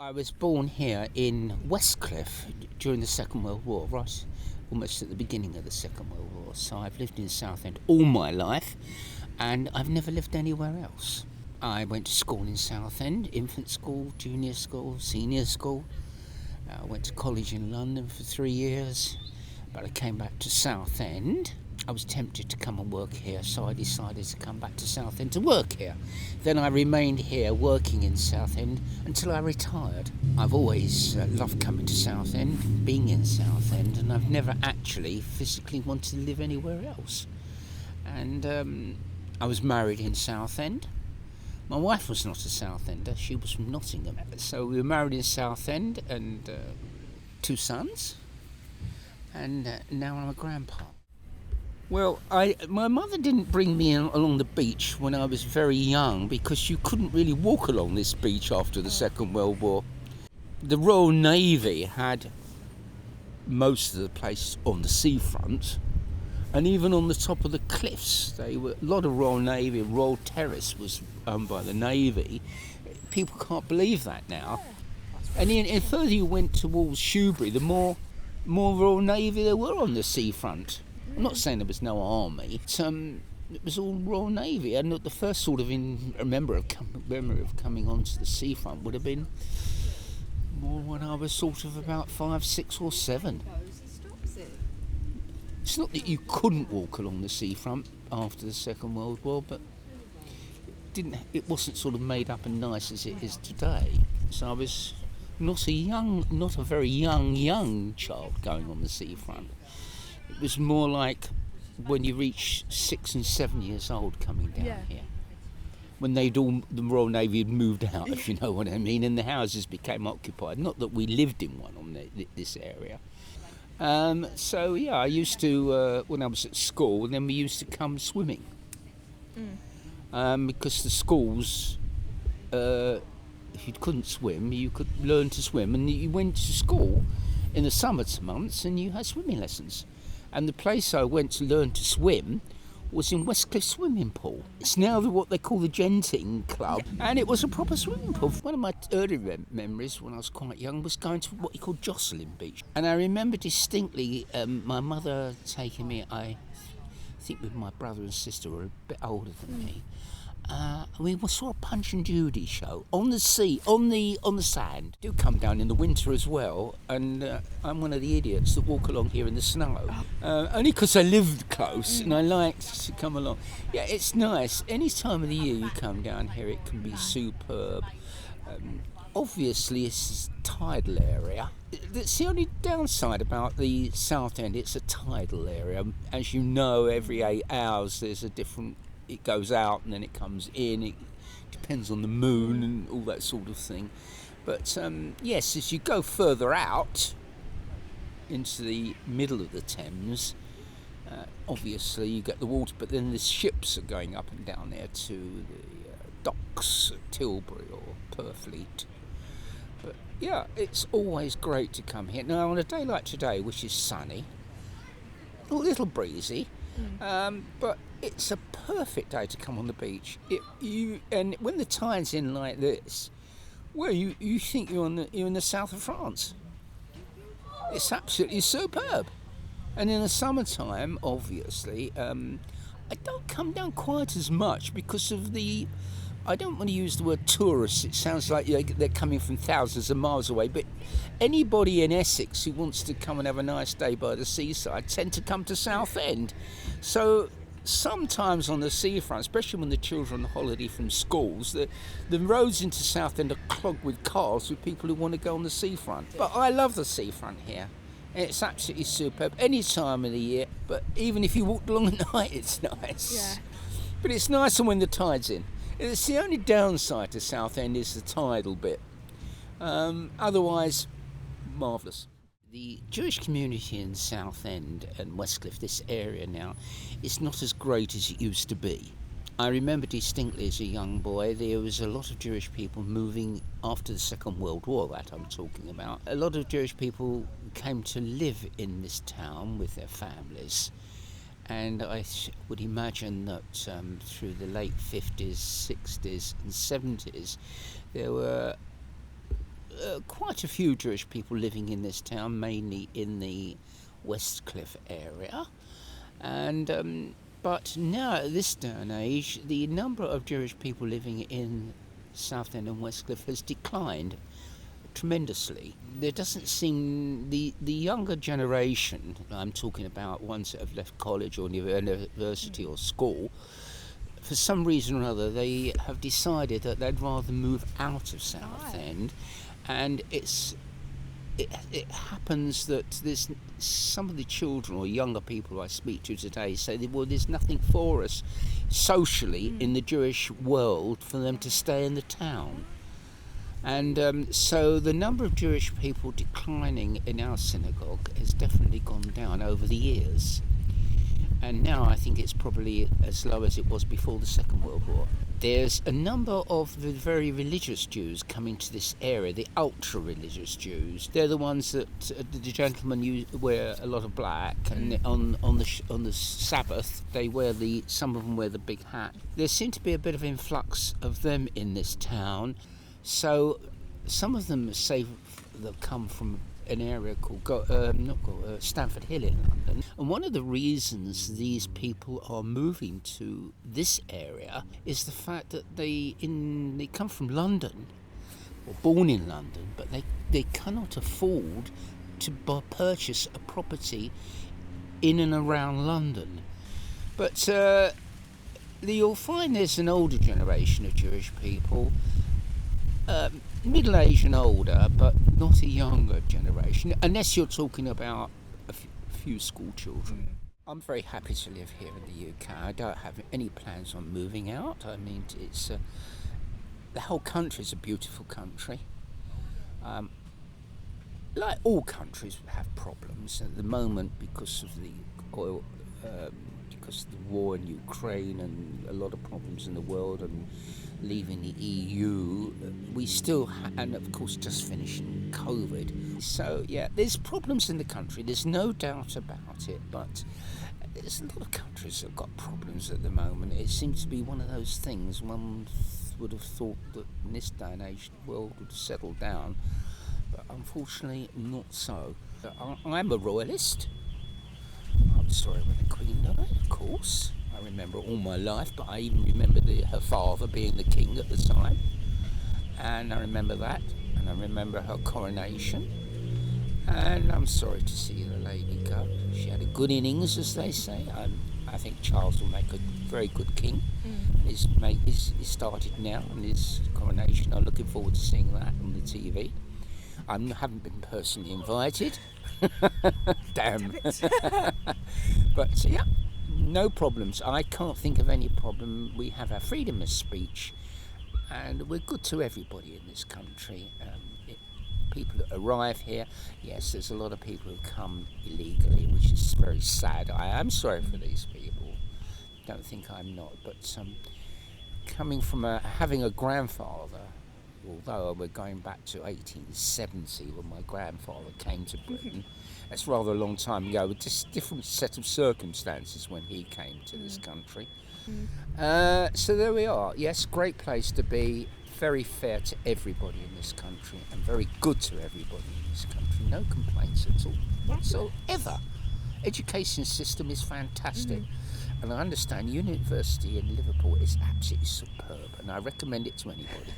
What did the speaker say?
I was born here in Westcliff during the Second World War, right almost at the beginning of the Second World War. So I've lived in Southend all my life, and I've never lived anywhere else. I went to school in Southend, infant school, junior school, senior school. I went to college in London for 3 years, but I came back to Southend. I was tempted to come and work here, so I decided to come back to Southend to work here. Then I remained here working in Southend until I retired. I've always loved coming to Southend, being in Southend, and I've never actually physically wanted to live anywhere else. And I was married in Southend. My wife was not a Southender, she was from Nottingham. So we were married in Southend and 2 sons, and now I'm a grandpa. Well, my mother didn't bring me along the beach when I was very young because you couldn't really walk along this beach after the Second World War. The Royal Navy had most of the place on the seafront, and even on the top of the cliffs. A lot of Royal Navy, Royal Terrace was owned by the Navy. People can't believe that now. And the further you went towards Shoebury, the more Royal Navy there were on the seafront. I'm not saying there was no army. It was all Royal Navy, and the first sort of memory of coming onto the seafront would have been more when I was sort of about 5, 6 or 7. It's not that you couldn't walk along the seafront after the Second World War, but it wasn't sort of made up and nice as it is today. So I was not a very young child going on the seafront. It was more like when you reach 6 and 7 years old coming down here. When the Royal Navy had moved out, if you know what I mean, and the houses became occupied. Not that we lived in one on this area. I used to, when I was at school, then we used to come swimming. Because the schools, if you couldn't swim, you could learn to swim, and you went to school in the summer months and you had swimming lessons. And the place I went to learn to swim was in Westcliff swimming pool. It's now what they call the Genting Club, and it was a proper swimming pool. One of my early memories when I was quite young was going to what you call Jocelyn Beach. And I remember distinctly my mother taking me, I think with my brother and sister who were a bit older than me. We saw a Punch and Judy show on the sea, on the sand. Do come down in the winter as well, and I'm one of the idiots that walk along here in the snow. Only because I lived close and I liked to come along. Yeah, it's nice. Any time of the year you come down here, it can be superb. Obviously, it's a tidal area. That's the only downside about the Southend. It's a tidal area. As you know, every 8 hours there's a different. It goes out and then it comes in. It depends on the moon and all that sort of thing. But yes, as you go further out into the middle of the Thames, obviously you get the water, but then the ships are going up and down there to the docks at Tilbury or Purfleet. But yeah, it's always great to come here. Now on a day like today, which is sunny, a little breezy, but it's a perfect day to come on the beach. And when the tide's in like this, well, you think you're in the south of France. It's absolutely superb. And in the summertime, obviously, I don't come down quite as much because of I don't want to use the word tourists. It sounds like they're coming from thousands of miles away. But anybody in Essex who wants to come and have a nice day by the seaside tend to come to Southend. So sometimes on the seafront, especially when the children are on holiday from schools, the roads into Southend are clogged with cars with people who want to go on the seafront. But I love the seafront here. It's absolutely superb any time of the year. But even if you walk along at night, it's nice. Yeah. But it's nicer when the tide's in. It's the only downside to Southend is the tidal bit. Otherwise, marvellous. The Jewish community in Southend and Westcliff, this area now, is not as great as it used to be. I remember distinctly as a young boy, there was a lot of Jewish people moving after the Second World War, that I'm talking about. A lot of Jewish people came to live in this town with their families. And I would imagine that through the late 50s, 60s and 70s, there were quite a few Jewish people living in this town, mainly in the Westcliff area. And but now, at this day and age, the number of Jewish people living in Southend and Westcliff has declined tremendously. There doesn't seem the younger generation, I'm talking about ones that have left college or university or school, for some reason or other they have decided that they'd rather move out of Southend, and it happens that there's some of the children or younger people I speak to today say that, well, there's nothing for us socially in the Jewish world for them to stay in the town. And so the number of Jewish people declining in our synagogue has definitely gone down over the years. And now I think it's probably as low as it was before the Second World War. There's a number of the very religious Jews coming to this area, the ultra-religious Jews. They're the ones that the gentlemen wear a lot of black, and on the Sabbath some of them wear the big hat. There seems to be a bit of influx of them in this town. So some of them say they'll come from an area called Stamford Hill in London. And one of the reasons these people are moving to this area is the fact that they come from London, or born in London, but they cannot afford to purchase a property in and around London. But you'll find there's an older generation of Jewish people, middle-aged and older, but not a younger generation, unless you're talking about a few school children. I'm very happy to live here in the UK. I don't have any plans on moving out. I mean, it's the whole country is a beautiful country. Like all countries have problems at the moment because of the oil, because of the war in Ukraine and a lot of problems in the world, and leaving the EU, we still and of course just finishing COVID. So yeah, there's problems in the country, there's no doubt about it, but there's a lot of countries that have got problems at the moment. It seems to be one of those things one would have thought that in this day and age the world would have settled down, but unfortunately not so. I'm a royalist. I'm sorry when the Queen died, of course. I remember all my life, but I even remember her father being the king at the time, and I remember that, and I remember her coronation, and I'm sorry to see the lady go. She had a good innings, as they say. I think Charles will make a very good king. He's started now, and his coronation. I'm looking forward to seeing that on the TV. I haven't been personally invited. Damn. But yeah. No problems. I can't think of any problem. We have our freedom of speech, and we're good to everybody in this country. People that arrive here, yes, there's a lot of people who come illegally, which is very sad. I am sorry for these people. Don't think I'm not, but coming from having a grandfather, although we're going back to 1870 when my grandfather came to Britain. That's rather a long time ago, with just different set of circumstances when he came to this country. So there we are. Yes, great place to be, very fair to everybody in this country, and very good to everybody in this country. No complaints at all whatsoever. Education system is fantastic. And I understand university in Liverpool is absolutely superb, and I recommend it to anybody.